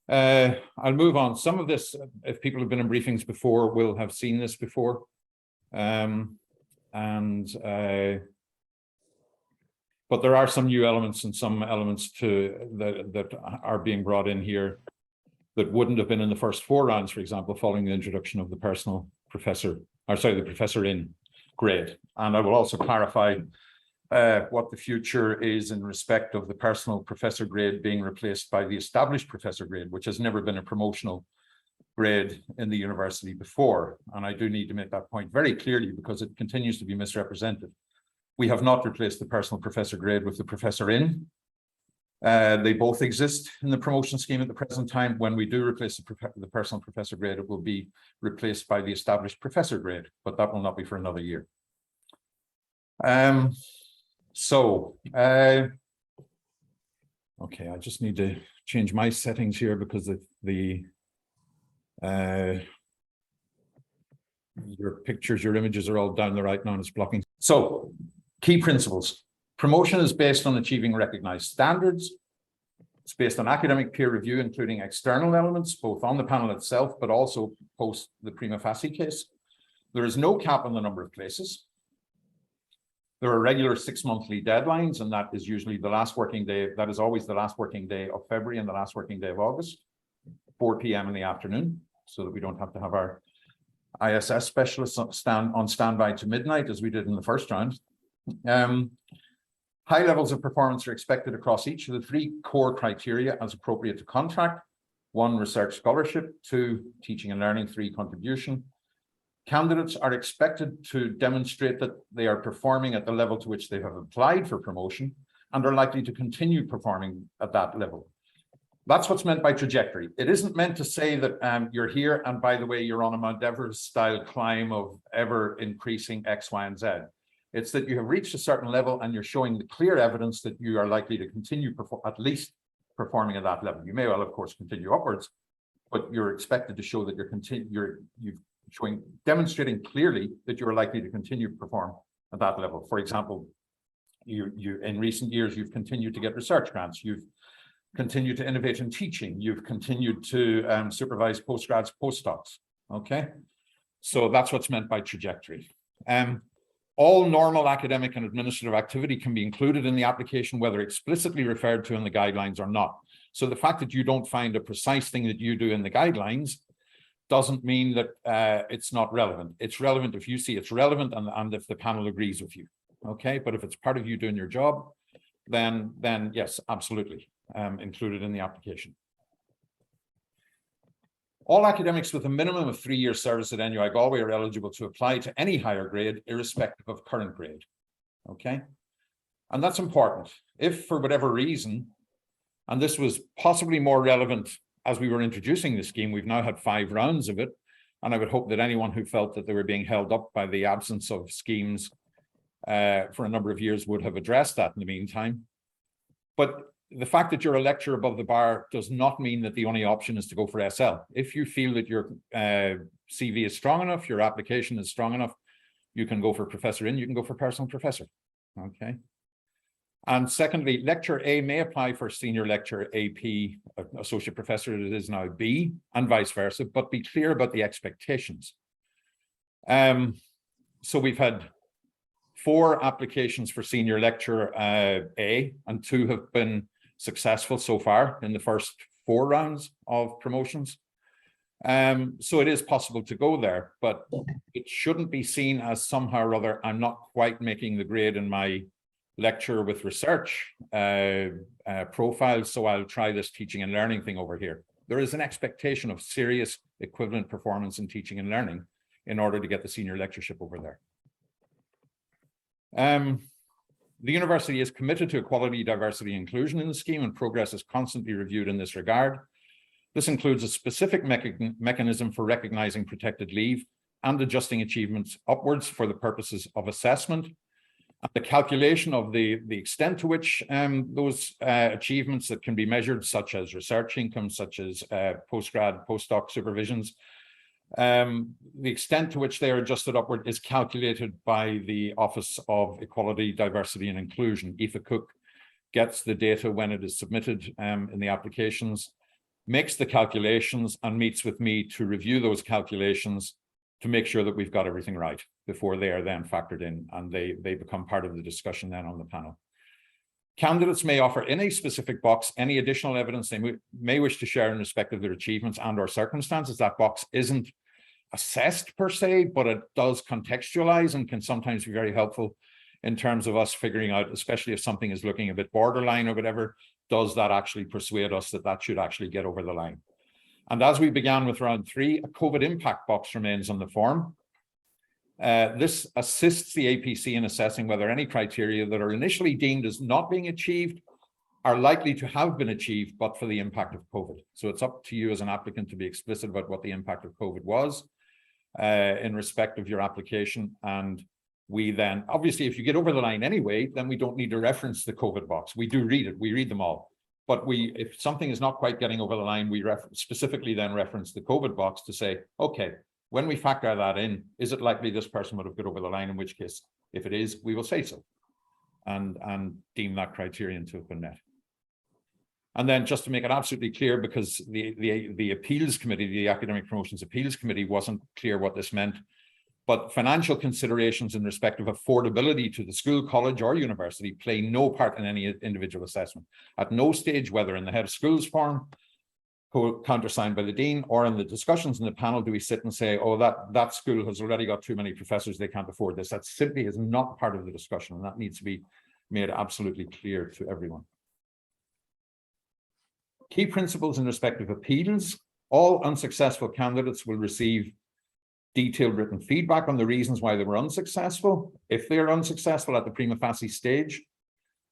I'll move on. Some of this, if people have been in briefings before, will have seen this before. But there are some new elements and some elements that are being brought in here that wouldn't have been in the first 4 rounds, for example, following the introduction of the personal professor, the professor in grade. And I will also clarify what the future is in respect of the personal professor grade being replaced by the established professor grade, which has never been a promotional grade in the university before. And I do need to make that point very clearly because it continues to be misrepresented. We have not replaced the personal professor grade with the professor in. They both exist in the promotion scheme at the present time. When we do replace the personal professor grade, it will be replaced by the established professor grade, but that will not be for another year. Okay, I just need to change my settings here because your pictures, your images are all down the right now and it's blocking. So, key principles. Promotion is based on achieving recognized standards. It's based on academic peer review, including external elements, both on the panel itself, but also post the prima facie case. There is no cap on the number of places. There are regular 6-monthly deadlines, and that is usually the last working day. That is always the last working day of February and the last working day of August, 4 p.m. in the afternoon, so that we don't have to have our ISS specialists on standby to midnight, as we did in the first round. High levels of performance are expected across each of the 3 core criteria as appropriate to contract. 1, research scholarship. 2, teaching and learning. 3, contribution. Candidates are expected to demonstrate that they are performing at the level to which they have applied for promotion and are likely to continue performing at that level. That's what's meant by trajectory. It isn't meant to say that you're here and, by the way, you're on a Mount Everest style climb of ever increasing X, Y, and Z. It's that you have reached a certain level and you're showing the clear evidence that you are likely to continue at least performing at that level. You may well, of course, continue upwards, but you're expected to show that you're demonstrating clearly that you're likely to continue to perform at that level. For example, you in recent years, you've continued to get research grants, you've continued to innovate in teaching, you've continued to supervise postgrads, postdocs, okay? So that's what's meant by trajectory. All normal academic and administrative activity can be included in the application, whether explicitly referred to in the guidelines or not. So the fact that you don't find a precise thing that you do in the guidelines doesn't mean that it's not relevant. It's relevant if you see it's relevant and if the panel agrees with you, okay? But if it's part of you doing your job, then yes, absolutely, included in the application. All academics with a minimum of 3 years service at NUI Galway are eligible to apply to any higher grade, irrespective of current grade, okay? And that's important. If for whatever reason, and this was possibly more relevant as we were introducing the scheme, we've now had 5 rounds of it, and I would hope that anyone who felt that they were being held up by the absence of schemes for a number of years would have addressed that in the meantime. But the fact that you're a lecturer above the bar does not mean that the only option is to go for SL. If you feel that your CV is strong enough, your application is strong enough, you can go for professor in, you can go for personal professor, okay? And secondly, lecturer A may apply for senior lecturer AP, associate professor, it is now B, and vice versa, but be clear about the expectations. So we've had 4 applications for senior lecturer A, and 2 have been successful so far in the first 4 rounds of promotions. So it is possible to go there, but it shouldn't be seen as somehow or other, I'm not quite making the grade in my lecture with research profile, so I'll try this teaching and learning thing over here. There is an expectation of serious equivalent performance in teaching and learning in order to get the senior lectureship over there. The university is committed to equality, diversity, and inclusion in the scheme, and progress is constantly reviewed in this regard. This includes a specific mechanism for recognizing protected leave and adjusting achievements upwards for the purposes of assessment. And the calculation of the extent to which those achievements that can be measured, such as research income, such as postgrad, postdoc supervisions, the extent to which they are adjusted upward is calculated by the Office of Equality, Diversity and Inclusion. Aoife Cook gets the data when it is submitted in the applications, makes the calculations and meets with me to review those calculations to make sure that we've got everything right before they are then factored in, and they become part of the discussion then on the panel. Candidates may offer in a specific box any additional evidence they may wish to share in respect of their achievements and or circumstances. That box isn't assessed per se, but it does contextualize and can sometimes be very helpful in terms of us figuring out, especially if something is looking a bit borderline or whatever, does that actually persuade us that that should actually get over the line? And as we began with round 3, a COVID impact box remains on the form. This assists the APC in assessing whether any criteria that are initially deemed as not being achieved are likely to have been achieved, but for the impact of COVID. So it's up to you as an applicant to be explicit about what the impact of COVID was in respect of your application. And we then, obviously, if you get over the line anyway, then we don't need to reference the COVID box. We do read it, we read them all. But if something is not quite getting over the line, we specifically then reference the COVID box to say, okay, when we factor that in, is it likely this person would have got over the line? In which case, if it is, we will say so and deem that criterion to have been met. And then just to make it absolutely clear, because the appeals committee, the Academic Promotions Appeals Committee, wasn't clear what this meant, but financial considerations in respect of affordability to the school, college or university play no part in any individual assessment. At no stage, whether in the head of schools form, countersigned by the dean, or in the discussions in the panel, do we sit and say, oh, that school has already got too many professors, they can't afford this. That simply is not part of the discussion, and that needs to be made absolutely clear to everyone. Key principles in respect of appeals. All unsuccessful candidates will receive detailed written feedback on the reasons why they were unsuccessful. If they are unsuccessful at the prima facie stage,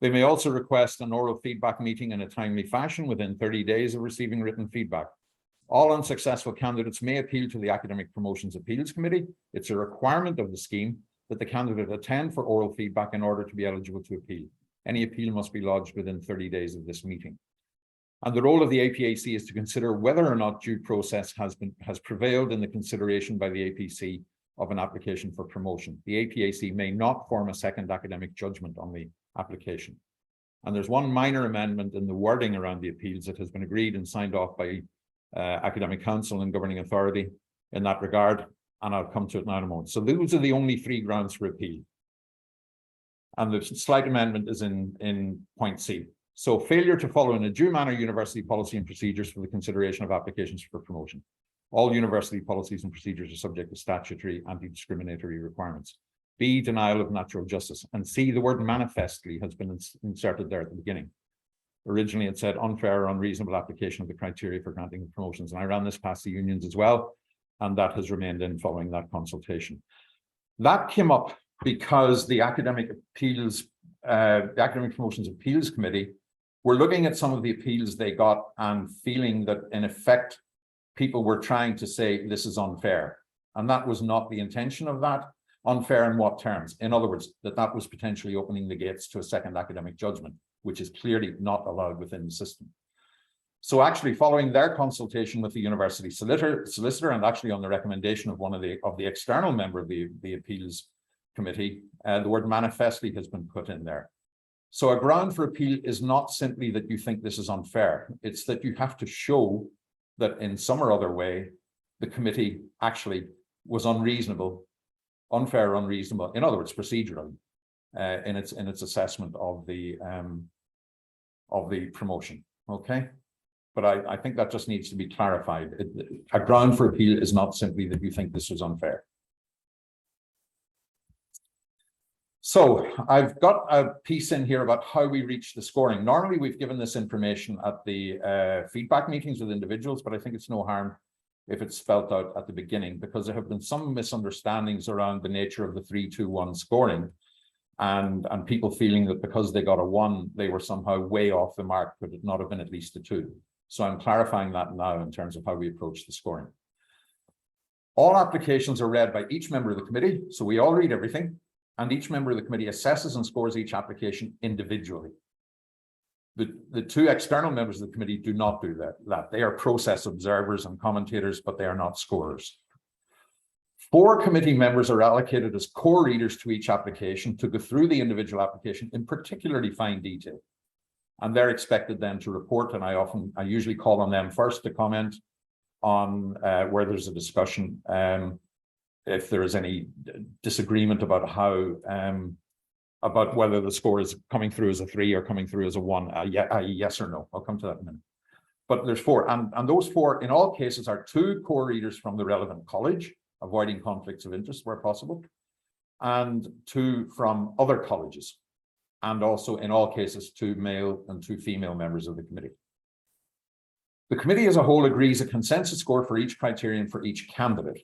they may also request an oral feedback meeting in a timely fashion within 30 days of receiving written feedback. All unsuccessful candidates may appeal to the Academic Promotions Appeals Committee. It's a requirement of the scheme that the candidate attend for oral feedback in order to be eligible to appeal. Any appeal must be lodged within 30 days of this meeting. And the role of the APAC is to consider whether or not due process has prevailed in the consideration by the APC of an application for promotion. The APAC may not form a second academic judgment on the application. And there's one minor amendment in the wording around the appeals that has been agreed and signed off by Academic Council and Governing Authority in that regard, and I'll come to it now in a moment. So those are the only 3 grounds for appeal. And the slight amendment is in point C. So failure to follow in a due manner university policy and procedures for the consideration of applications for promotion. All university policies and procedures are subject to statutory anti-discriminatory requirements. B, denial of natural justice. And C, the word manifestly has been inserted there at the beginning. Originally, it said unfair or unreasonable application of the criteria for granting promotions. And I ran this past the unions as well, and that has remained in following that consultation. That came up because the Academic Promotions Appeals Committee were looking at some of the appeals they got and feeling that, in effect, people were trying to say this is unfair. And that was not the intention of that. Unfair in what terms? In other words, that was potentially opening the gates to a second academic judgment, which is clearly not allowed within the system. So actually, following their consultation with the university solicitor, and actually on the recommendation of one of the external member of the appeals committee, the word manifestly has been put in there. So a ground for appeal is not simply that you think this is unfair. It's that you have to show that in some or other way, the committee actually was unreasonable, unfair or unreasonable, in other words, procedurally, in its assessment of the promotion. Okay. But I think that just needs to be clarified. A ground for appeal is not simply that you think this was unfair. So I've got a piece in here about how we reach the scoring. Normally, we've given this information at the feedback meetings with individuals, but I think it's no harm if it's spelt out at the beginning, because there have been some misunderstandings around the nature of the 3-2-1 scoring, and people feeling that because they got a 1, they were somehow way off the mark, could it not have been at least a 2. So I'm clarifying that now in terms of how we approach the scoring. All applications are read by each member of the committee, so we all read everything. And each member of the committee assesses and scores each application individually. The 2 external members of the committee do not do that. They are process observers and commentators, but they are not scorers. 4 committee members are allocated as core readers to each application to go through the individual application in particularly fine detail. And they're expected then to report, and I usually call on them first to comment on where there's a discussion, if there is any disagreement about how, about whether the score is coming through as a 3 or coming through as a 1, yes or no. I'll come to that in a minute. But there's 4, and those 4 in all cases are 2 core readers from the relevant college, avoiding conflicts of interest where possible, and 2 from other colleges, and also in all cases 2 male and 2 female members of the committee. The committee as a whole agrees a consensus score for each criterion for each candidate.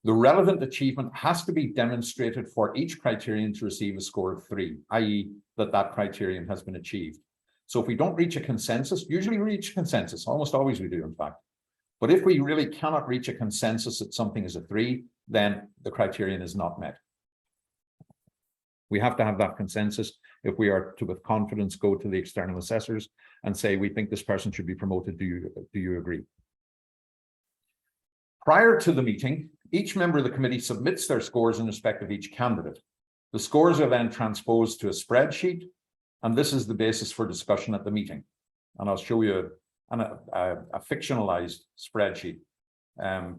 The relevant achievement has to be demonstrated for each criterion to receive a score of 3, i.e. that criterion has been achieved. So if we don't reach a consensus, usually we reach consensus, almost always we do in fact. But if we really cannot reach a consensus that something is a 3, then the criterion is not met. We have to have that consensus if we are to, with confidence, go to the external assessors and say, we think this person should be promoted. Do you agree? Prior to the meeting, each member of the committee submits their scores in respect of each candidate. The scores are then transposed to a spreadsheet, and this is the basis for discussion at the meeting. And I'll show you a fictionalized spreadsheet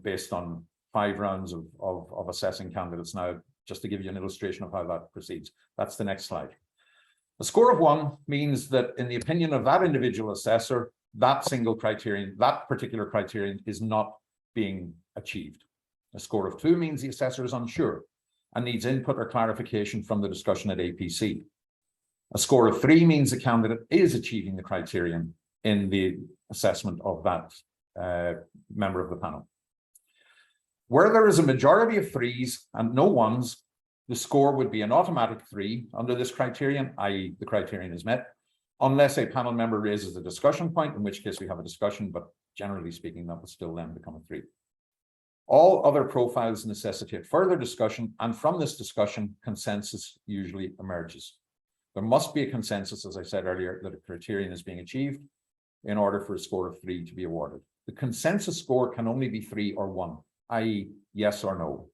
based on 5 rounds of assessing candidates now, just to give you an illustration of how that proceeds. That's the next slide. A score of 1 means that in the opinion of that individual assessor, that single criterion, that particular criterion is not being achieved. A score of 2 means the assessor is unsure and needs input or clarification from the discussion at APC. A score of 3 means the candidate is achieving the criterion in the assessment of that member of the panel. Where there is a majority of 3s and no 1s, the score would be an automatic 3 under this criterion, i.e. the criterion is met, unless a panel member raises a discussion point, in which case we have a discussion, but generally speaking, that would still then become a 3. All other profiles necessitate further discussion, and from this discussion, consensus usually emerges. There must be a consensus, as I said earlier, that a criterion is being achieved in order for a score of 3 to be awarded. The consensus score can only be 3 or 1, i.e. yes or no.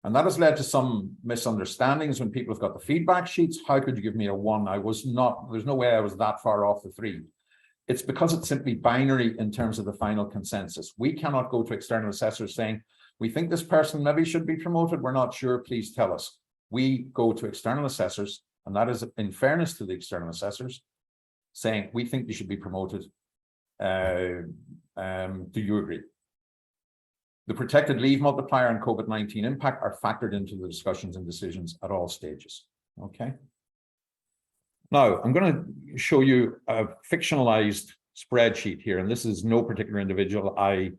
And that has led to some misunderstandings when people have got the feedback sheets. How could you give me a 1? There's no way I was that far off the 3. It's because it's simply binary in terms of the final consensus. We cannot go to external assessors saying, we think this person maybe should be promoted. We're not sure, please tell us. We go to external assessors, and that is in fairness to the external assessors, saying, we think you should be promoted. Do you agree? The protected leave multiplier and COVID-19 impact are factored into the discussions and decisions at all stages. Okay. Now, I'm going to show you a fictionalized spreadsheet here, and this is no particular individual. I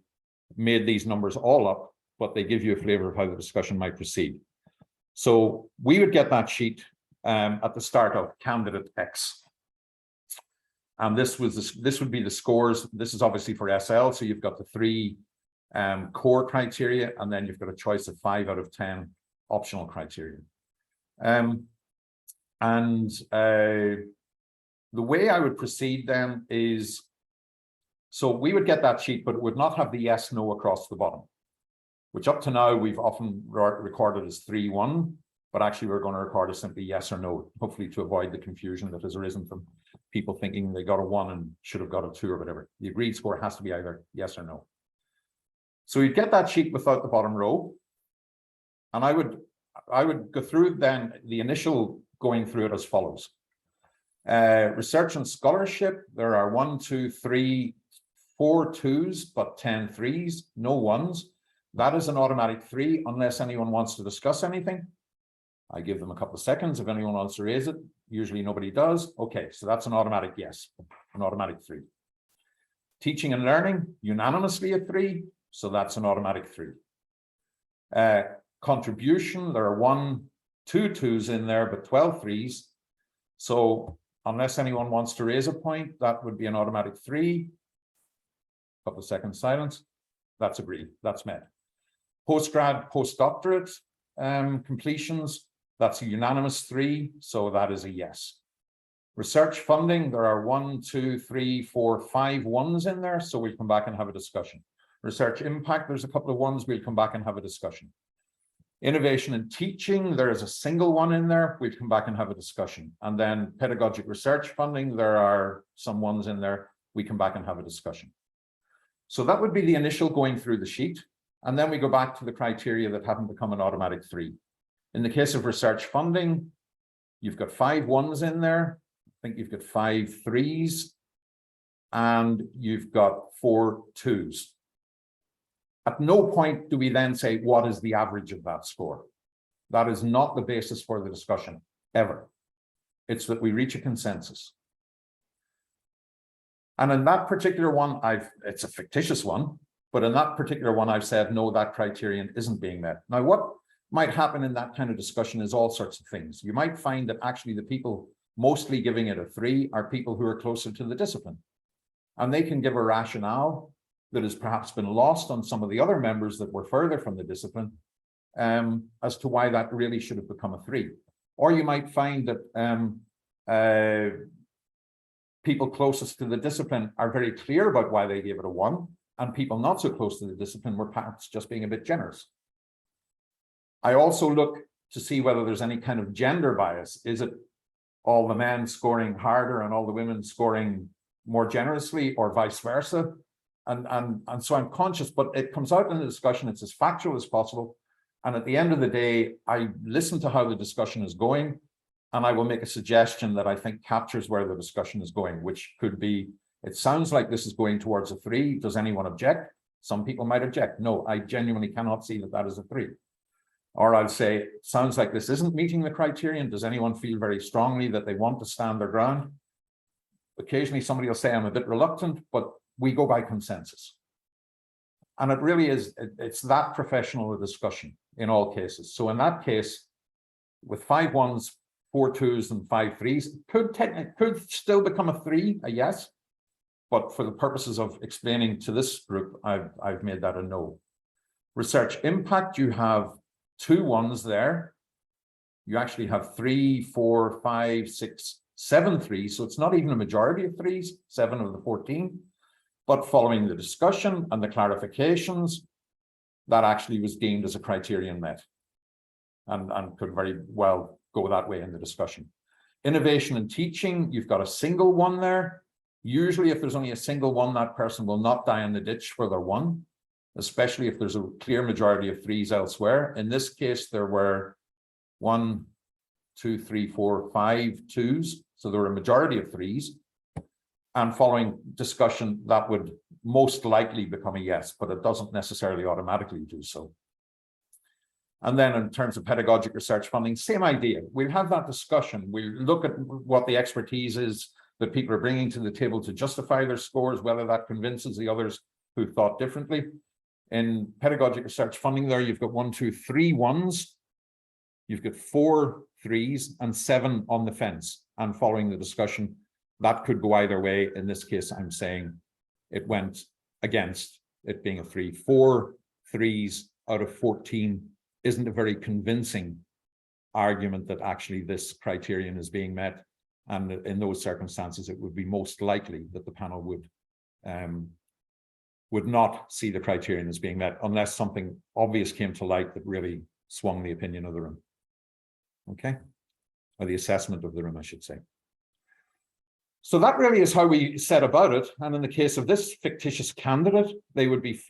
made these numbers all up, but they give you a flavor of how the discussion might proceed. So we would get that sheet at the start of candidate X. And this would be the scores. This is obviously for SL. So you've got the 3 core criteria, and then you've got a choice of 5 out of 10 optional criteria. The way I would proceed then is, so we would get that sheet, but it would not have the yes, no across the bottom, which up to now we've often recorded as 3-1, but actually we're going to record as simply yes or no, hopefully to avoid the confusion that has arisen from people thinking they got a 1 and should have got a 2 or whatever. The agreed score has to be either yes or no. So you'd get that sheet without the bottom row, and I would go through then the initial going through it as follows. Research and scholarship, there are 1, 2, 3, 4 2s, but 10 3s, no 1s. That is an automatic 3 unless anyone wants to discuss anything. I give them a couple of seconds if anyone wants to raise it. Usually nobody does. Okay, so that's an automatic yes, an automatic 3. Teaching and learning, unanimously a 3, so that's an automatic 3. Contribution, there are 1, 2 2s in there, but 12 3s. So unless anyone wants to raise a point, that would be an automatic 3. Couple of seconds silence. That's agreed. That's met. Postgrad, postdoctorate completions, that's a unanimous 3. So that is a yes. Research funding, there are 1, 2, 3, 4, 5 1s in there. So we'll come back and have a discussion. Research impact, there's a couple of 1s. We'll come back and have a discussion. Innovation in teaching, there is a single one in there. We'd come back and have a discussion. And then pedagogic research funding, there are some ones in there. We come back and have a discussion. So that would be the initial going through the sheet. And then we go back to the criteria that haven't become an automatic 3. In the case of research funding, you've got 5 1s in there. I think you've got 5 3s. And you've got 4 2s. At no point do we then say, what is the average of that score? That is not the basis for the discussion, ever. It's that we reach a consensus. And in that particular one, it's a fictitious one, but in that particular one, I've said, no, that criterion isn't being met. Now, what might happen in that kind of discussion is all sorts of things. You might find that actually the people mostly giving it a 3 are people who are closer to the discipline. And they can give a rationale that has perhaps been lost on some of the other members that were further from the discipline as to why that really should have become a 3. Or you might find that people closest to the discipline are very clear about why they gave it a 1, and people not so close to the discipline were perhaps just being a bit generous. I also look to see whether there's any kind of gender bias. Is it all the men scoring harder and all the women scoring more generously, or vice versa? And so I'm conscious, but it comes out in the discussion, it's as factual as possible. And at the end of the day, I listen to how the discussion is going, and I will make a suggestion that I think captures where the discussion is going, which could be, it sounds like this is going towards a 3. Does anyone object? Some people might object. No, I genuinely cannot see that that is a 3. Or I'll say, sounds like this isn't meeting the criterion. Does anyone feel very strongly that they want to stand their ground? Occasionally somebody will say I'm a bit reluctant, but we go by consensus. And it really is, it's that professional a discussion in all cases. So in that case, with 5 1s, 4 2s, and 5 3s, it could still become a 3, a yes. But for the purposes of explaining to this group, I've made that a no. Research impact, you have 2 1s there. You actually have 3, 4, 5, 6, 7 3s. So it's not even a majority of 3s, 7 of the 14. But following the discussion and the clarifications, that actually was deemed as a criterion met, and could very well go that way in the discussion. Innovation in teaching, you've got a single 1 there. Usually if there's only a single 1, that person will not die in the ditch for their 1, especially if there's a clear majority of 3s elsewhere. In this case, there were 1, 2, 3, 4, 5 2s. So there were a majority of 3s. And following discussion, that would most likely become a yes, but it doesn't necessarily automatically do so. And then in terms of pedagogic research funding, same idea. We'll have that discussion. We'll look at what the expertise is that people are bringing to the table to justify their scores, whether that convinces the others who thought differently. In pedagogic research funding there, you've got 1, 2, 3 1s. You've got 4 3s and 7 on the fence. And following the discussion, that could go either way. In this case, I'm saying it went against it being a 3. 4 3s out of 14 isn't a very convincing argument that actually this criterion is being met. And in those circumstances, it would be most likely that the panel would not see the criterion as being met unless something obvious came to light that really swung the opinion of the room. Okay? Or the assessment of the room, I should say. So that really is how we set about it. And in the case of this fictitious candidate, they would be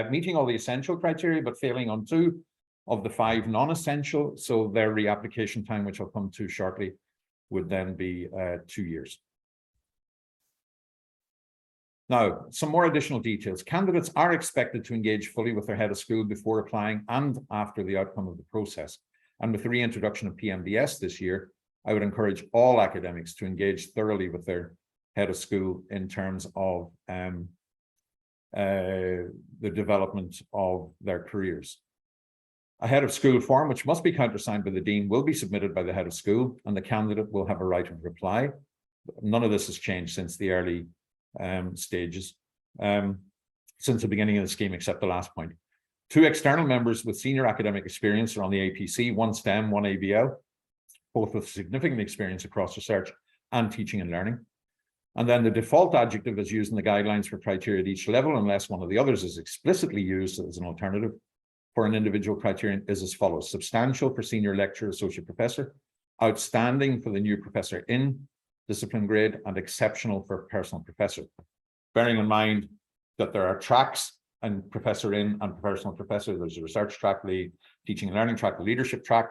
meeting all the essential criteria, but failing on 2 of the 5 non-essential. So their reapplication time, which I'll come to shortly, would then be 2 years. Now, some more additional details. Candidates are expected to engage fully with their head of school before applying and after the outcome of the process. And with the reintroduction of PMDS this year, I would encourage all academics to engage thoroughly with their head of school in terms of the development of their careers. A head of school form, which must be countersigned by the dean, will be submitted by the head of school, and the candidate will have a right of reply. None of this has changed since the early stages, since the beginning of the scheme, except the last point. 2 external members with senior academic experience are on the APC, 1 STEM, 1 ABL, both with significant experience across research and teaching and learning. And then the default adjective is used in the guidelines for criteria at each level, unless one of the others is explicitly used as an alternative. for an individual criterion is as follows: substantial for senior lecturer, associate professor, outstanding for the new professor in discipline grade, and exceptional for personal professor. Bearing in mind that there are tracks and professor in and personal professor. There's a research track, the teaching and learning track, the leadership track,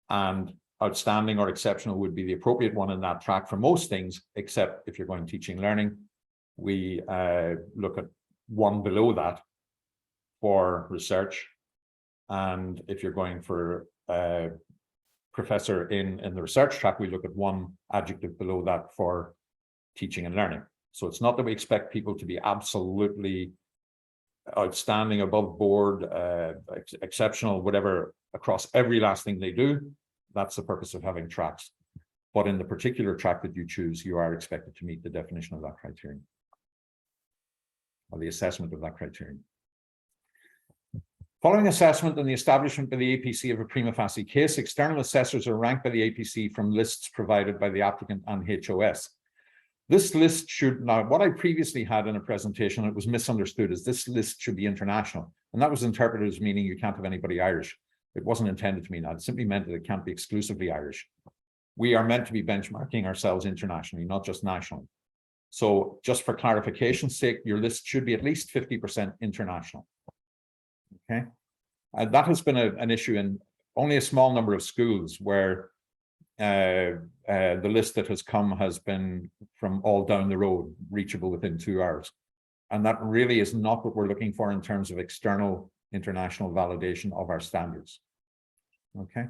and outstanding or exceptional would be the appropriate one in that track for most things, except if you're going teaching and learning. We look at one below that for research. And if you're going for professor in the research track, we look at one adjective below that for teaching and learning. So it's not that we expect people to be absolutely outstanding, above board, exceptional, whatever, across every last thing they do. That's the purpose of having tracks. But in the particular track that you choose, you are expected to meet the definition of that criterion, or the assessment of that criterion. Following assessment and the establishment by the APC of a prima facie case, external assessors are ranked by the APC from lists provided by the applicant and HOS. This list should, now what I previously had in a presentation, it was misunderstood as this list should be international. And that was interpreted as meaning you can't have anybody Irish. It wasn't intended to mean that. It simply meant that it can't be exclusively Irish. We are meant to be benchmarking ourselves internationally, not just nationally. So just for clarification's sake, your list should be at least 50% international. Okay. That has been an issue in only a small number of schools where the list that has come has been from all down the road, reachable within 2 hours. And that really is not what we're looking for in terms of external international validation of our standards. Okay.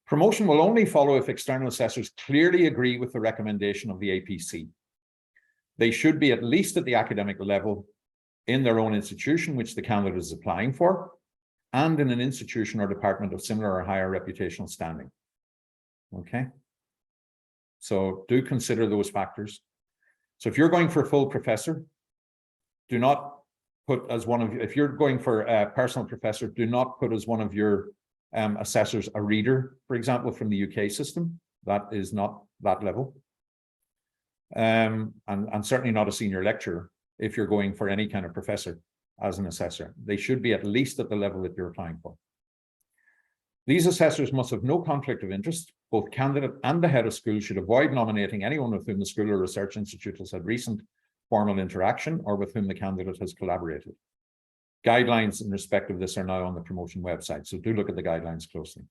Promotion will only follow if external assessors clearly agree with the recommendation of the APC. They should be at least at the academic level in their own institution, which the candidate is applying for, and in an institution or department of similar or higher reputational standing. Okay. So do consider those factors. So if you're going for a full professor, do not put as one of, if you're going for a personal professor, do not put as one of your assessors a reader, for example, from the UK system. That is not that level. And certainly not a senior lecturer if you're going for any kind of professor as an assessor. They should be at least at the level that you're applying for. These assessors must have no conflict of interest. Both candidate and the head of school should avoid nominating anyone with whom the school or research institute has had recent formal interaction or with whom the candidate has collaborated. Guidelines in respect of this are now on the promotion website, so do look at the guidelines closely.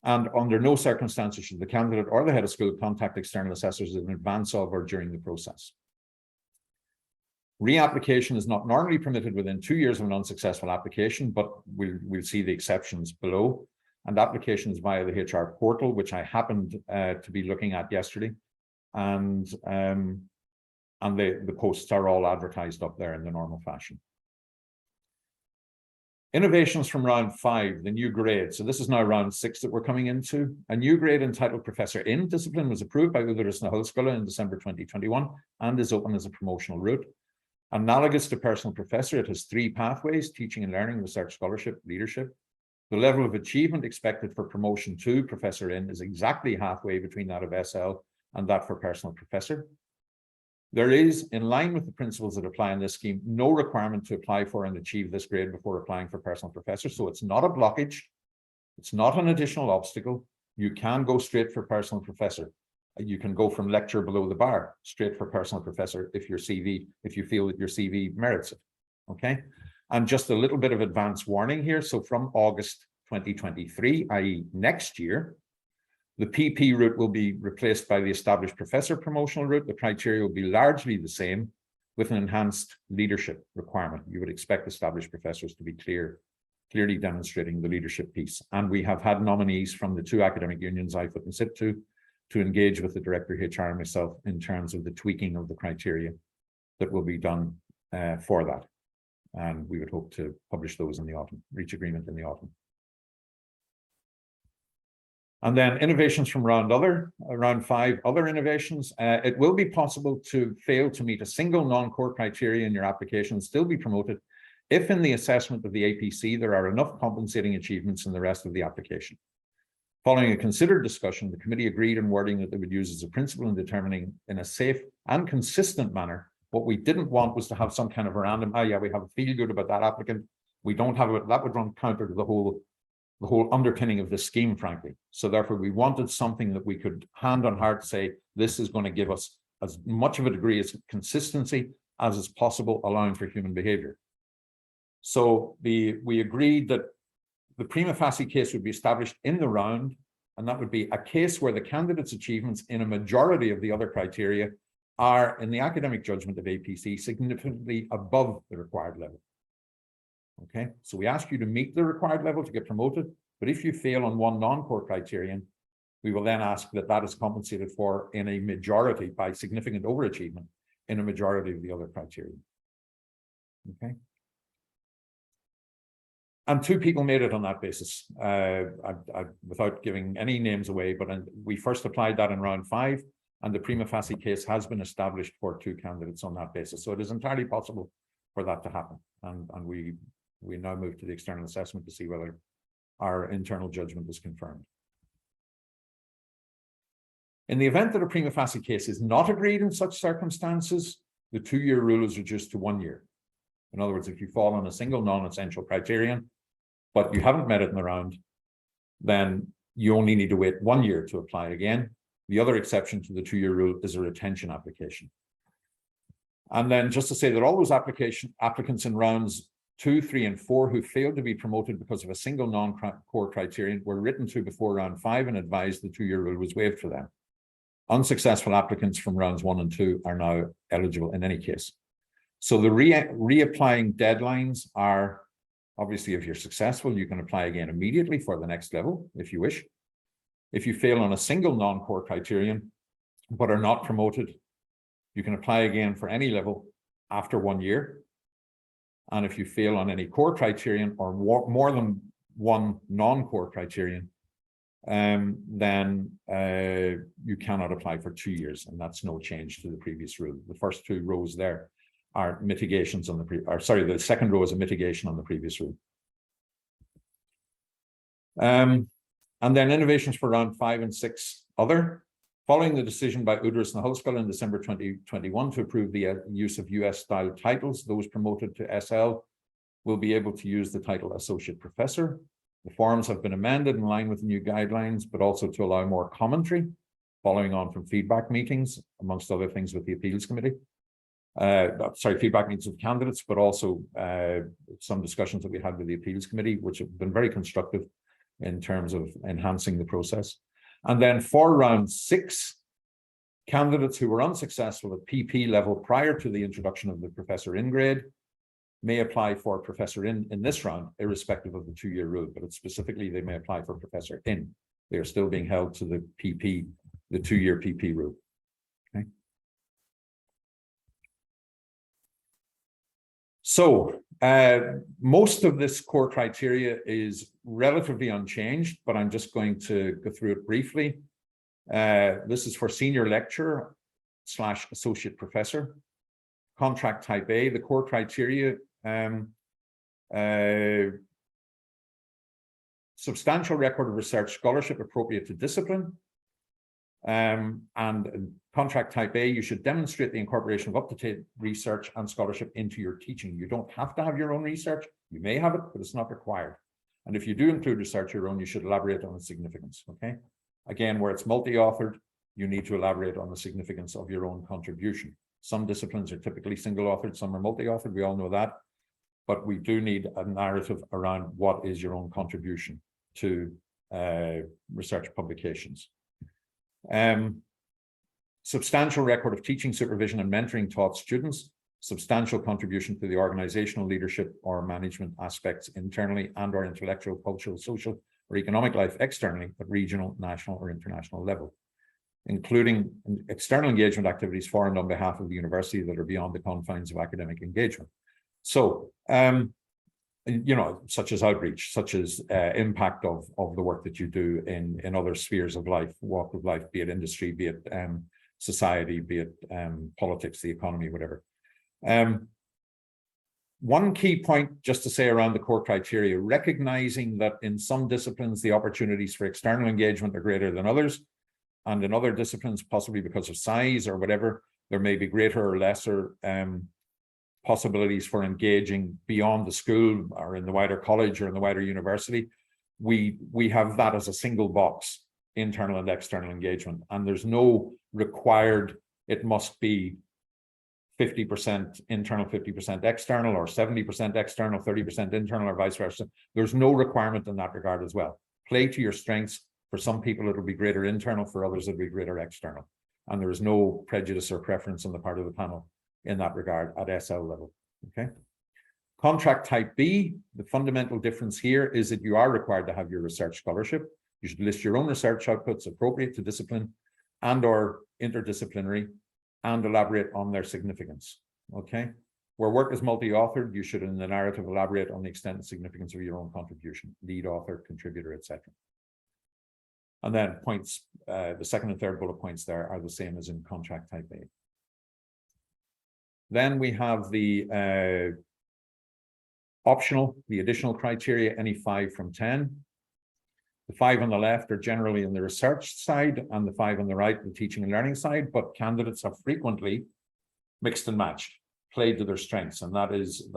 And under no circumstances should the candidate or the head of school contact external assessors in advance of or during the process. Reapplication is not normally permitted within 2 years of an unsuccessful application, but we'll see the exceptions below. And applications via the HR portal, which I happened to be looking at yesterday. And the posts are all advertised up there in the normal fashion. Innovations from round 5, the new grade. So this is now round 6 that we're coming into. A new grade entitled Professor in Discipline was approved by Údarás na Hallscoile in December 2021 and is open as a promotional route. Analogous to personal professor, it has 3 pathways: teaching and learning, research scholarship, leadership. The level of achievement expected for promotion to professor in is exactly halfway between that of SL and that for personal professor. There is, in line with the principles that apply in this scheme, no requirement to apply for and achieve this grade before applying for personal professor. So it's not a blockage. It's not an additional obstacle. You can go straight for personal professor. You can go from lecturer below the bar straight for personal professor if you feel that your CV merits it. Okay. And just a little bit of advance warning here. So from August 2023, i.e. next year, the PP route will be replaced by the established professor promotional route. The criteria will be largely the same with an enhanced leadership requirement. You would expect established professors to be clearly demonstrating the leadership piece. And we have had nominees from the 2 academic unions, IFUT and SIPTU, to engage with the Director of HR and myself in terms of the tweaking of the criteria that will be done for that. And we would hope to publish those in the autumn, reach agreement in the autumn. And then innovations from round 5, other innovations. It will be possible to fail to meet a single non-core criteria in your application and still be promoted if in the assessment of the APC there are enough compensating achievements in the rest of the application. Following a considered discussion, the committee agreed on wording that they would use as a principle in determining in a safe and consistent manner What we didn't want was to have some kind of a random, oh yeah, we have a feel good about that applicant. We don't have it. That would run counter to the whole underpinning of this scheme, frankly. So therefore, we wanted something that we could hand on heart say, this is going to give us as much of a degree of consistency as is possible, allowing for human behavior. So we agreed that the prima facie case would be established in the round, and that would be a case where the candidate's achievements in a majority of the other criteria are, in the academic judgment of APC, significantly above the required level. Okay, so we ask you to meet the required level to get promoted, but if you fail on one non-core criterion, we will then ask that that is compensated for in a majority by significant overachievement in a majority of the other criteria. Okay. And 2 people made it on that basis, without giving any names away, but we first applied that in round 5, and the prima facie case has been established for 2 candidates on that basis. So it is entirely possible for that to happen. And we now move to the external assessment to see whether our internal judgment is confirmed. In the event that a prima facie case is not agreed in such circumstances, the 2-year rule is reduced to 1 year. In other words, if you fall on a single non-essential criterion, but you haven't met it in the round, then you only need to wait 1 year to apply again. The other exception to the 2-year rule is a retention application. And then just to say that all those applicants in rounds 2, 3, and 4 who failed to be promoted because of a single non-core criterion were written to before round 5 and advised the 2-year rule was waived for them. Unsuccessful applicants from rounds 1 and 2 are now eligible in any case. So the reapplying deadlines are, obviously, if you're successful, you can apply again immediately for the next level, if you wish. If you fail on a single non-core criterion, but are not promoted, you can apply again for any level after 1 year. And if you fail on any core criterion or more than one non-core criterion, then you cannot apply for 2 years, and that's no change to the previous rule. The first 2 rows there are mitigations on the second row is a mitigation on the previous rule. And then innovations for round 5 and 6 other. Following the decision by Udris and Hulskull in December 2021 to approve the use of US-style titles, those promoted to SL will be able to use the title Associate Professor. The forms have been amended in line with the new guidelines, but also to allow more commentary, following on from feedback meetings, amongst other things with the Appeals Committee. Feedback meetings with candidates, but also some discussions that we had with the Appeals Committee, which have been very constructive in terms of enhancing the process. And then for round 6, candidates who were unsuccessful at PP level prior to the introduction of the Professor in grade may apply for Professor in this round, irrespective of the 2-year rule, but it's specifically they may apply for Professor in. They are still being held to the PP, the 2-year PP rule. Okay. So most of this core criteria is relatively unchanged, but I'm just going to go through it briefly. This is for senior lecturer / associate professor. Contract type A, the core criteria, substantial record of research scholarship appropriate to discipline. And contract type A, you should demonstrate the incorporation of up-to-date research and scholarship into your teaching. You don't have to have your own research. You may have it, but it's not required. And if you do include research your own, you should elaborate on its significance, okay? Again, where it's multi-authored, you need to elaborate on the significance of your own contribution. Some disciplines are typically single-authored, some are multi-authored, we all know that. But we do need a narrative around what is your own contribution to research publications. Substantial record of teaching, supervision, and mentoring taught students, substantial contribution to the organizational leadership or management aspects internally and or intellectual, cultural, social, or economic life externally at regional, national, or international level, including external engagement activities for and on behalf of the university that are beyond the confines of academic engagement. So, such as outreach, such as impact of the work that you do in other spheres of life, walk of life, be it industry, be it society, be it politics, the economy, whatever. One key point just to say around the core criteria, recognizing that in some disciplines, the opportunities for external engagement are greater than others, and in other disciplines, possibly because of size or whatever, There may be greater or lesser possibilities for engaging beyond the school or in the wider college or in the wider university. We have that as a single box, internal and external engagement, and there's no required, it must be 50% internal, 50% external, or 70% external, 30% internal, or vice versa. There's no requirement in that regard as well. Play to your strengths. For some people, it'll be greater internal, for others, it'll be greater external. And there is no prejudice or preference on the part of the panel in that regard at SL level. Okay. Contract type B, the fundamental difference here is that you are required to have your research scholarship. You should list your own research outputs appropriate to discipline and or interdisciplinary, and elaborate on their significance. Okay. Where work is multi-authored, you should in the narrative elaborate on the extent and significance of your own contribution, lead author, contributor, etc. And then points, the second and third bullet points there are the same as in contract type A. Then we have the optional, the additional criteria, any 5 from 10. The 5 on the left are generally in the research side, and the 5 on the right, the teaching and learning side, but candidates have frequently mixed and matched, played to their strengths, and that is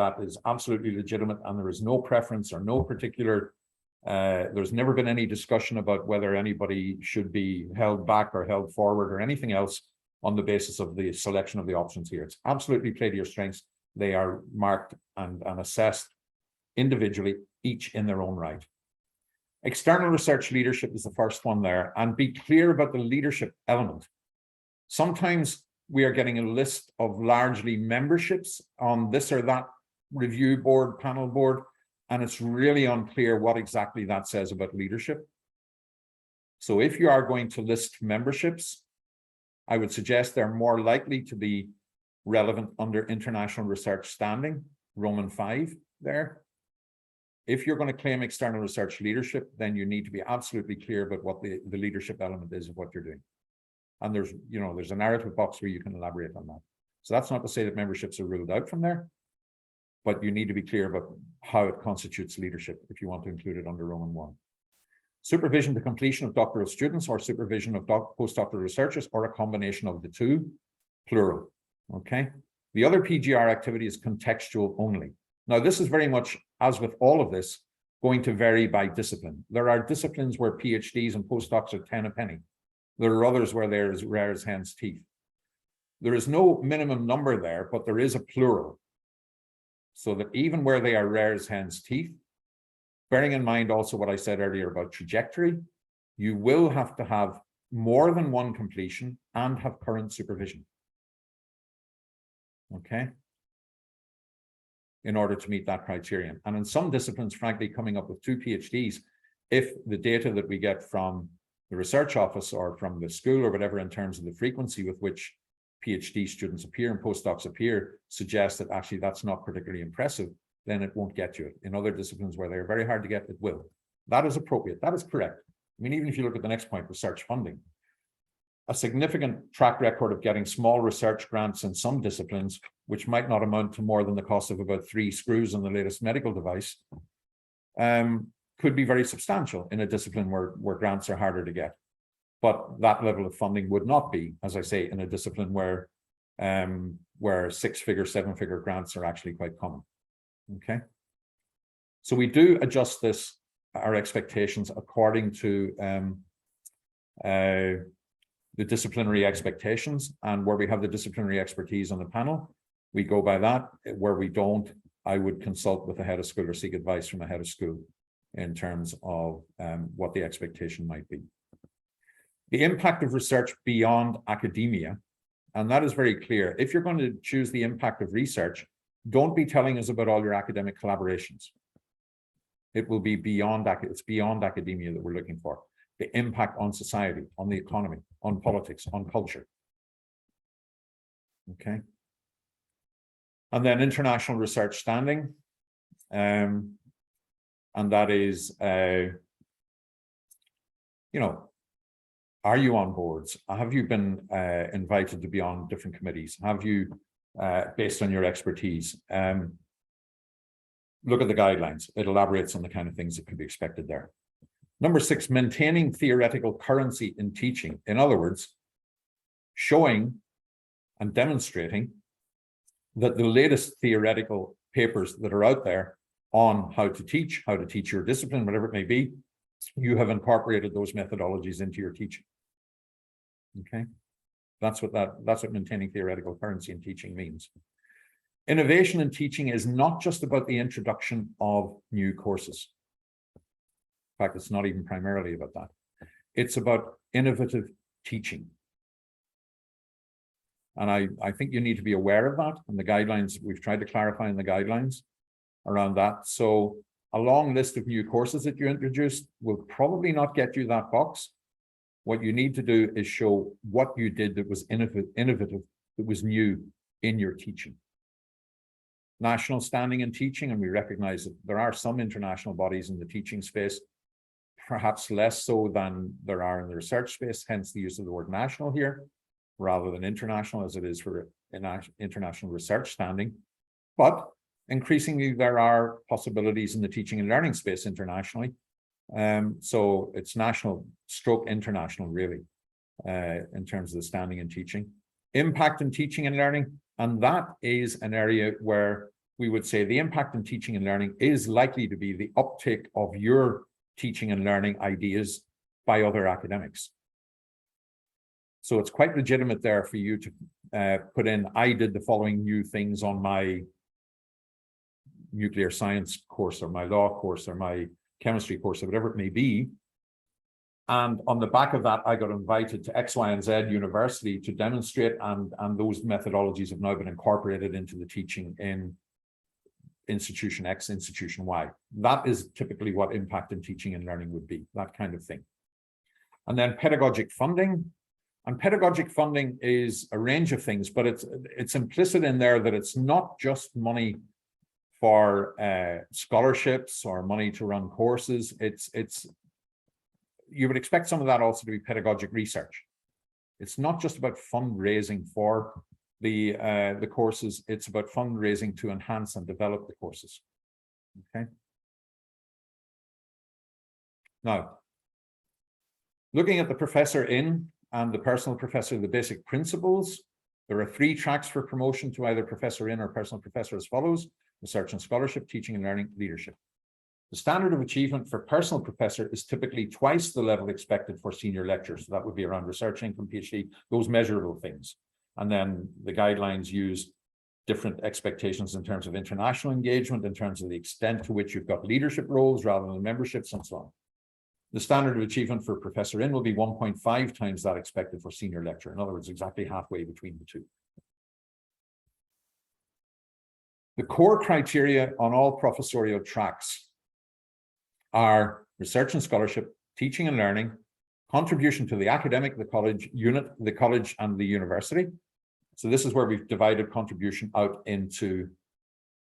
absolutely legitimate, and there is no preference or no particular, there's never been any discussion about whether anybody should be held back or held forward or anything else on the basis of the selection of the options here. It's absolutely play to your strengths. They are marked and assessed individually, each in their own right. External research leadership is the first one there, and be clear about the leadership element. Sometimes we are getting a list of largely memberships on this or that review board, panel board, and it's really unclear what exactly that says about leadership. So if you are going to list memberships, I would suggest they're more likely to be relevant under international research standing, Roman 5 there. If you're going to claim external research leadership, then you need to be absolutely clear about what the leadership element is of what you're doing. And there's a narrative box where you can elaborate on that. So that's not to say that memberships are ruled out from there, but you need to be clear about how it constitutes leadership if you want to include it under Roman 1. Supervision to completion of doctoral students, or supervision of postdoctoral researchers, or a combination of the two, plural. Okay. The other PGR activity is contextual only. Now, this is very much, as with all of this, going to vary by discipline. There are disciplines where PhDs and postdocs are 10 a penny. There are others where there is rare as hen's teeth. There is no minimum number there, but there is a plural. So that even where they are rare as hen's teeth, bearing in mind also what I said earlier about trajectory, you will have to have more than one completion and have current supervision. Okay. In order to meet that criterion. And in some disciplines, frankly, coming up with 2 PhDs, if the data that we get from the research office or from the school or whatever in terms of the frequency with which PhD students appear and postdocs appear suggests that actually that's not particularly impressive, then it won't get you. In other disciplines where they're very hard to get, it will. That is appropriate. That is correct. I mean, even if you look at the next point, research funding, a significant track record of getting small research grants in some disciplines, which might not amount to more than the cost of about 3 screws on the latest medical device, could be very substantial in a discipline where grants are harder to get. But that level of funding would not be, as I say, in a discipline where 6-figure, 7-figure grants are actually quite common. Okay. So we do adjust our expectations according to the disciplinary expectations, and where we have the disciplinary expertise on the panel, we go by that. Where we don't, I would consult with the head of school or seek advice from a head of school in terms of what the expectation might be. The impact of research beyond academia, and that is very clear. If you're going to choose the impact of research, don't be telling us about all your academic collaborations. It will be beyond, it's beyond academia that we're looking for. The impact on society, on the economy, on politics, on culture. Okay. And then international research standing. And that is, are you on boards? Have you been invited to be on different committees? Have you, based on your expertise, look at the guidelines. It elaborates on the kind of things that could be expected there. Number 6, maintaining theoretical currency in teaching. In other words, showing and demonstrating that the latest theoretical papers that are out there on how to teach your discipline, whatever it may be, you have incorporated those methodologies into your teaching. Okay, that's what maintaining theoretical currency in teaching means. Innovation in teaching is not just about the introduction of new courses. In fact, it's not even primarily about that. It's about innovative teaching. And I think you need to be aware of that, and the guidelines, we've tried to clarify in the guidelines around that. So a long list of new courses that you introduced will probably not get you that box. What you need to do is show what you did that was innovative, that was new in your teaching. National standing in teaching, and we recognize that there are some international bodies in the teaching space, perhaps less so than there are in the research space, hence the use of the word national here, rather than international, as it is for international research standing. But increasingly, there are possibilities in the teaching and learning space internationally. So it's national stroke international, really, in terms of the standing in teaching. Impact in teaching and learning, and that is an area where we would say the impact in teaching and learning is likely to be the uptake of your teaching and learning ideas by other academics. So it's quite legitimate there for you to put in, I did the following new things on my nuclear science course or my law course or my chemistry course or whatever it may be. And on the back of that, I got invited to X, Y, and Z university to demonstrate, and those methodologies have now been incorporated into the teaching in institution X, institution Y. That is typically what impact in teaching and learning would be, that kind of thing. And then pedagogic funding. And pedagogic funding is a range of things, but it's implicit in there that it's not just money for scholarships or money to run courses. You would expect some of that also to be pedagogic research. It's not just about fundraising for the courses, it's about fundraising to enhance and develop the courses. Okay. Now, looking at the professor in and the personal professor, the basic principles, there are 3 tracks for promotion to either professor in or personal professor as follows: research and scholarship, teaching and learning, leadership. The standard of achievement for personal professor is typically twice the level expected for senior lecturer. So that would be around research income, PhD, those measurable things. And then the guidelines use different expectations in terms of international engagement, in terms of the extent to which you've got leadership roles rather than memberships and so on. The standard of achievement for professor in will be 1.5 times that expected for senior lecturer. In other words, exactly halfway between the two. The core criteria on all professorial tracks are research and scholarship, teaching and learning, contribution to the academic, the college unit, the college and the university. So this is where we've divided contribution out into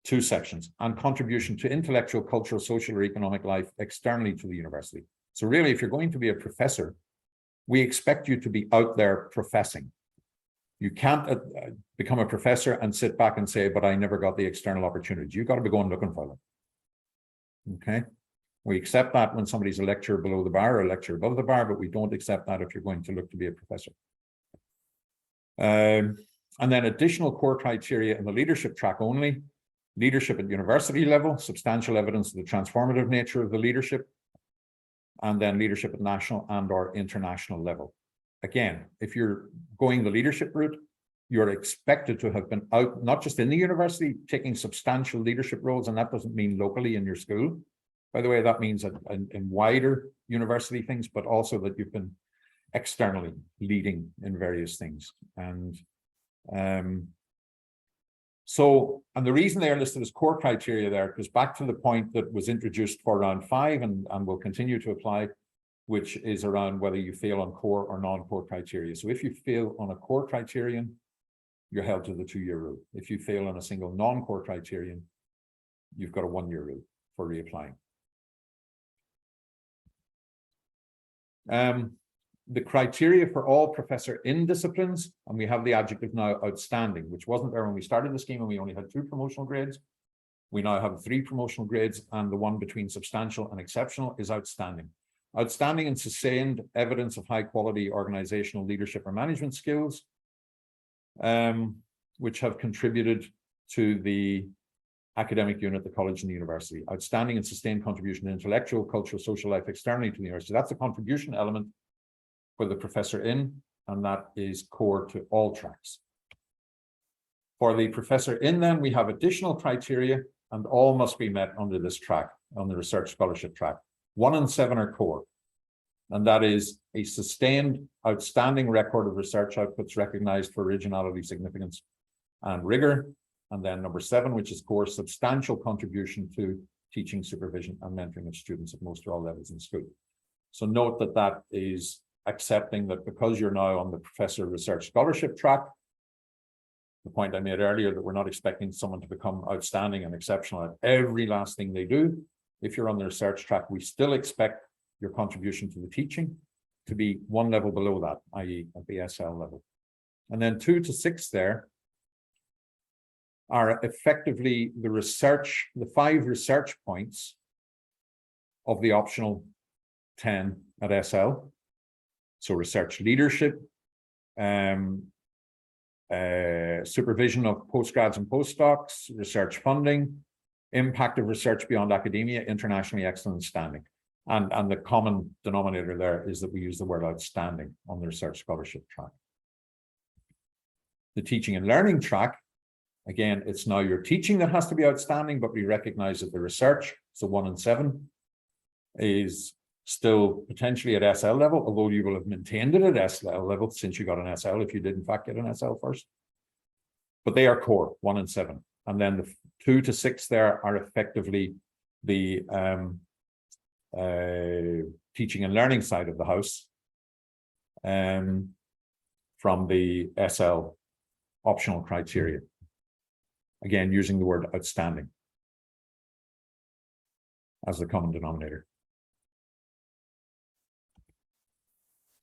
2 sections, and contribution to intellectual, cultural, social, or economic life externally to the university. So really, if you're going to be a professor, we expect you to be out there professing. You can't become a professor and sit back and say, but I never got the external opportunities. You've got to be going looking for them. Okay. We accept that when somebody's a lecturer below the bar or a lecturer above the bar, but we don't accept that if you're going to look to be a professor. And then additional core criteria in the leadership track only: leadership at university level, substantial evidence of the transformative nature of the leadership, and then leadership at national and or international level. Again, if you're going the leadership route, you're expected to have been out, not just in the university, taking substantial leadership roles, and that doesn't mean locally in your school. By the way, that means in wider university things, but also that you've been externally leading in various things. And the reason they are listed as core criteria there goes back to the point that was introduced for round 5 and will continue to apply, which is around whether you fail on core or non-core criteria. So if you fail on a core criterion, you're held to the 2-year rule. If you fail on a single non-core criterion, you've got a 1-year rule for reapplying. The criteria for all professor in disciplines, and we have the adjective now outstanding, which wasn't there when we started the scheme, and we only had 2 promotional grades. We now have 3 promotional grades, and the one between substantial and exceptional is outstanding. Outstanding and sustained evidence of high quality organizational leadership or management skills. which have contributed to the academic unit, the college and the university. Outstanding and sustained contribution to intellectual, cultural, social life externally to the university. That's a contribution element for the professor in, and that is core to all tracks. For the professor in, then, we have additional criteria, and all must be met under this track, on the research scholarship track. 1 and 7 are core, and that is a sustained, outstanding record of research outputs recognized for originality, significance, and rigor. And then number 7, which is core, substantial contribution to teaching, supervision, and mentoring of students at most or all levels in school. So note that that is accepting that because you're now on the professor research scholarship track, the point I made earlier that we're not expecting someone to become outstanding and exceptional at every last thing they do. If you're on the research track, we still expect your contribution to the teaching to be 1 level below that, i.e. at the SL level. And then 2 to 6 there are effectively the research, the 5 research points of the optional 10 at SL. So research leadership, supervision of postgrads and postdocs, research funding, impact of research beyond academia, internationally excellent standing. And the common denominator there is that we use the word outstanding on the research scholarship track. The teaching and learning track, again, it's now your teaching that has to be outstanding, but we recognize that the research, so 1 and 7, is still potentially at SL level, although you will have maintained it at SL level since you got an SL, if you did in fact get an SL first. But they are core, 1 and 7. And then the 2 to 6 there are effectively the teaching and learning side of the house from the SL optional criteria. Again, using the word outstanding as the common denominator.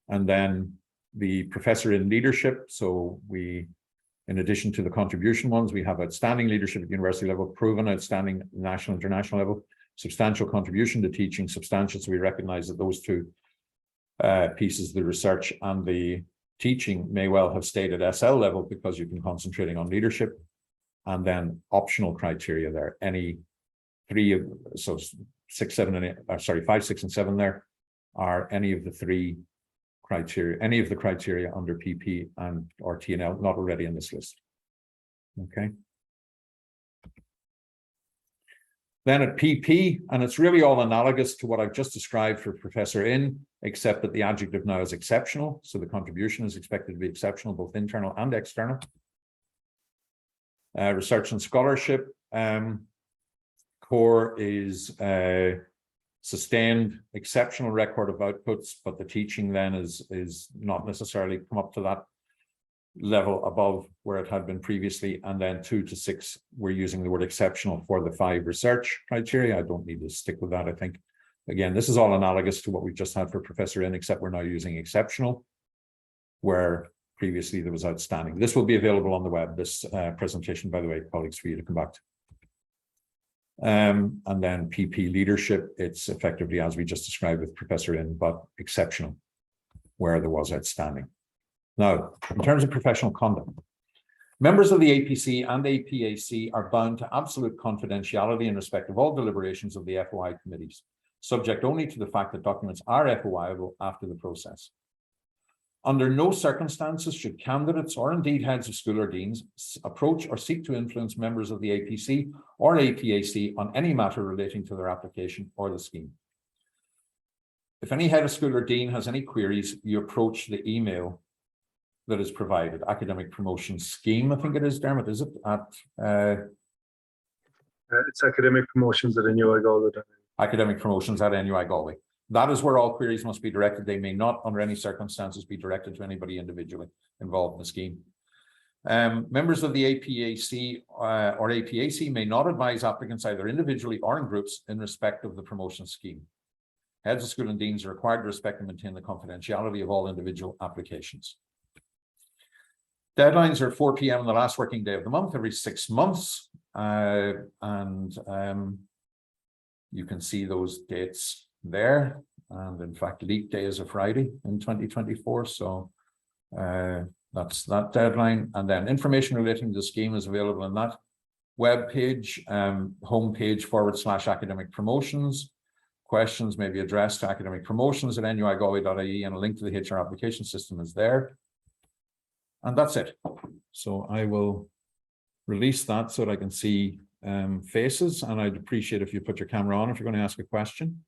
And then the professor in leadership. So we, in addition to the contribution ones, we have outstanding leadership at university level, proven outstanding national, international level, substantial contribution to teaching, substantial. So we recognize that those 2 pieces, the research and the teaching, may well have stayed at SL level because you've been concentrating on leadership. And then optional criteria there, any 3 of, so 6, 7, and 8, sorry, 5, 6, and 7 there are any of the 3 criteria, any of the criteria under PP and or TNL, not already in this list. Okay. Then at PP, and it's really all analogous to what I've just described for professor in, except that the adjective now is exceptional. So the contribution is expected to be exceptional, both internal and external. Research and scholarship, core is sustained exceptional record of outputs, but the teaching then is not necessarily come up to that level above where it had been previously. And then 2 to 6, we're using the word exceptional for the 5 research criteria. I don't need to stick with that, I think. Again, this is all analogous to what we've just had for professor in, except we're now using exceptional, where previously there was outstanding. This will be available on the web, this presentation, by the way, colleagues, for you to come back to. And then PP leadership, it's effectively as we just described with professor in, but exceptional where there was outstanding. Now, in terms of professional conduct, members of the APC and APAC are bound to absolute confidentiality in respect of all deliberations of the FOI committees, subject only to the fact that documents are FOIable after the process. Under no circumstances should candidates or indeed heads of school or deans approach or seek to influence members of the APC or APAC on any matter relating to their application or the scheme. If any head of school or dean has any queries, you approach the email that is provided, academic promotion scheme, I think it is, Dermot, is it? It's academic promotions at NUI Galway. Academic promotions at NUI Galway. That is where all queries must be directed. They may not, under any circumstances, be directed to anybody individually involved in the scheme. Members of the APAC or APAC may not advise applicants either individually or in groups in respect of the promotion scheme. Heads of school and deans are required to respect and maintain the confidentiality of all individual applications. Deadlines are 4 p.m. on the last working day of the month, every 6 months. You can see those dates there. And in fact, leap day is a Friday in 2024. So That's that deadline. And then information relating to the scheme is available on that web page, homepage /academic promotions. Questions may be addressed to academic promotions at nuigalway.ie, and a link to the HR application system is there. And that's it. So I will release that so that I can see faces, and I'd appreciate if you put your camera on if you're going to ask a question.